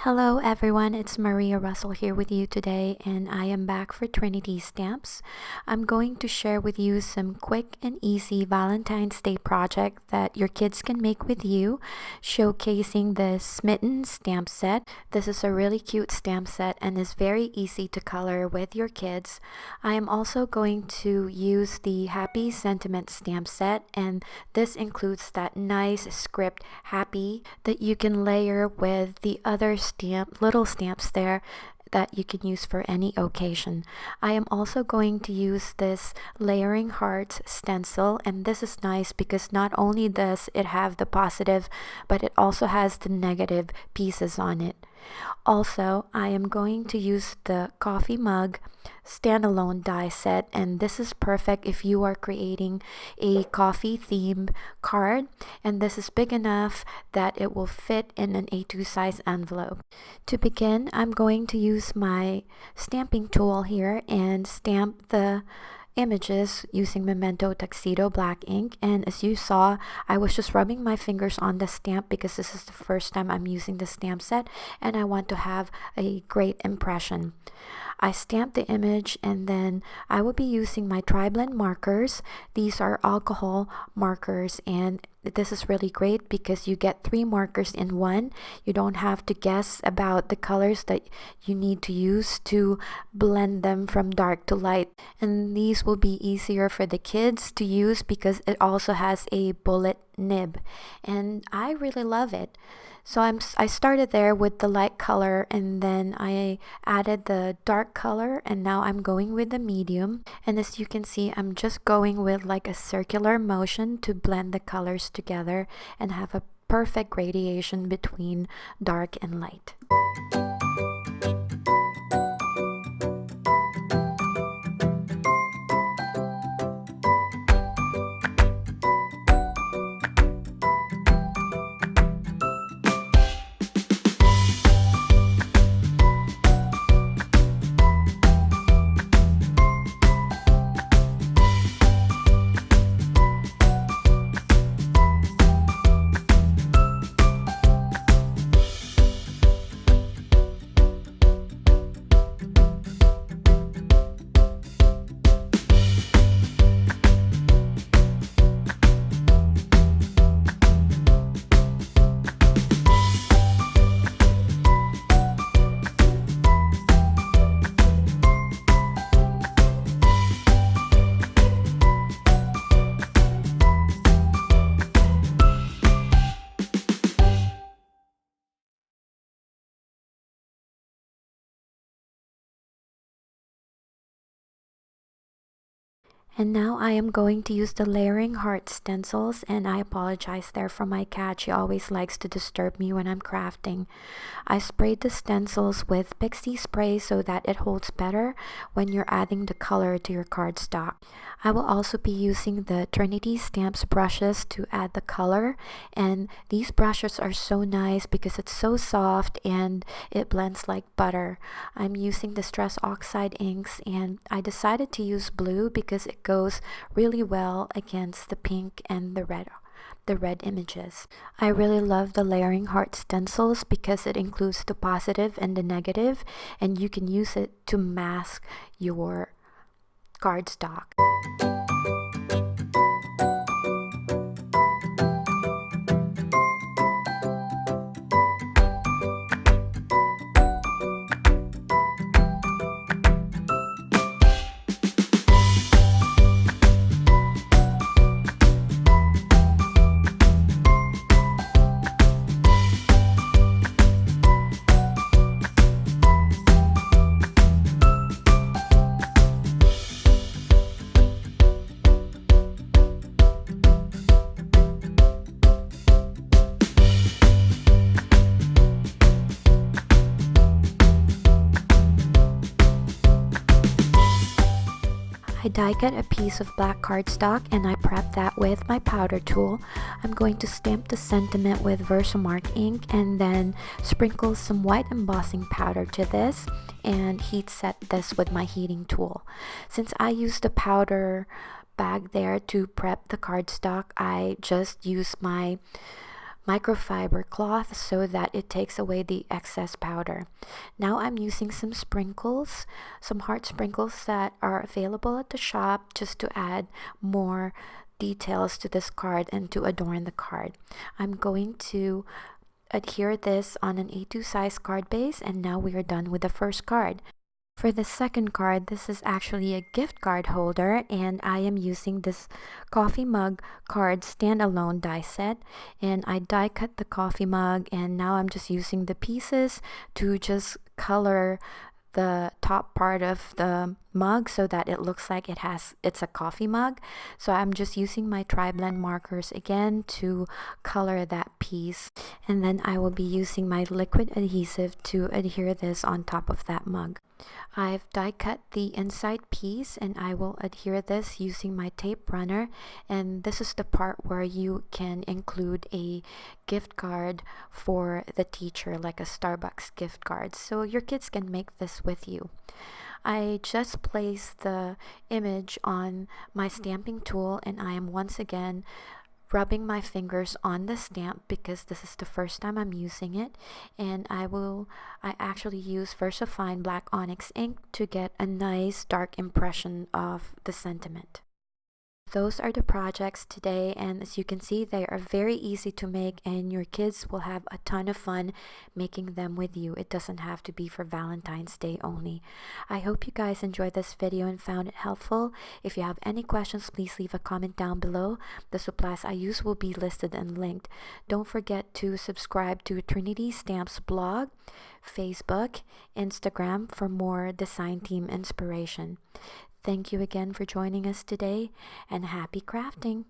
Hello everyone, it's Maria Russell here with you today, and I am back for Trinity Stamps. I'm going to share with you some quick and easy Valentine's Day project that your kids can make with you, showcasing the S-mitten stamp set. This is a really cute stamp set and is very easy to color with your kids. I am also going to use the Happy Sentiment stamp set, and this includes that nice script Happy that you can layer with the other little stamps there that you can use for any occasion. I am also going to use this layering hearts stencil, and this is nice because not only does it have the positive, but it also has the negative pieces on it. Also, I am going to use the coffee mug standalone die set, and this is perfect if you are creating a coffee themed card, and this is big enough that it will fit in an A2 size envelope. To begin, I'm going to use my stamping tool here and stamp the images using Memento Tuxedo black ink, and as you saw, I was just rubbing my fingers on the stamp because this is the first time I'm using the stamp set and I want to have a great impression. I stamped the image, and then I will be using my tri-blend markers. These are alcohol markers, and this is really great because you get 3 markers in one. You don't have to guess about the colors that you need to use to blend them from dark to light. And these will be easier for the kids to use because it also has a bullet nib, and I really love it. So I started there with the light color, and then I added the dark color, and now I'm going with the medium. And as you can see, I'm just going with like a circular motion to blend the colors together and have a perfect gradation between dark and light. And now I am going to use the layering heart stencils, and I apologize there for my cat. She always likes to disturb me when I'm crafting. I sprayed the stencils with pixie spray so that it holds better when you're adding the color to your cardstock. I will also be using the Trinity Stamps brushes to add the color, and these brushes are so nice because it's so soft and it blends like butter. I'm using the Stress Oxide inks, and I decided to use blue because it goes really well against the pink and the red images. I really love the layering heart stencils because it includes the positive and the negative, and you can use it to mask your cardstock. I die cut a piece of black cardstock and I prep that with my powder tool. I'm going to stamp the sentiment with Versamark ink and then sprinkle some white embossing powder to this and heat set this with my heating tool. Since I used the powder bag there to prep the cardstock, I just use my microfiber cloth so that it takes away the excess powder. Now I'm using some sprinkles, some heart sprinkles that are available at the shop, just to add more details to this card and to adorn the card. I'm going to adhere this on an A2 size card base, and now we are done with the first card. For the second card, this is actually a gift card holder, and I am using this coffee mug card standalone die set, and I die cut the coffee mug, and now I'm just using the pieces to just color the top part of the mug so that it looks like it's a coffee mug. So I'm just using my tri-blend markers again to color that piece, and then I will be using my liquid adhesive to adhere this on top of that mug. I've die cut the inside piece, and I will adhere this using my tape runner, and this is the part where you can include a gift card for the teacher, like a Starbucks gift card, so your kids can make this with you. I just placed the image on my stamping tool, and I am once again rubbing my fingers on the stamp because this is the first time I'm using it, and I actually use VersaFine black onyx ink to get a nice dark impression of the sentiment. Those are the projects today, and as you can see, they are very easy to make, and your kids will have a ton of fun making them with you. It doesn't have to be for Valentine's Day only. I hope you guys enjoyed this video and found it helpful. If you have any questions, please leave a comment down below. The supplies I use will be listed and linked. Don't forget to subscribe to Trinity Stamps blog, Facebook, Instagram for more design team inspiration. Thank you again for joining us today, and happy crafting!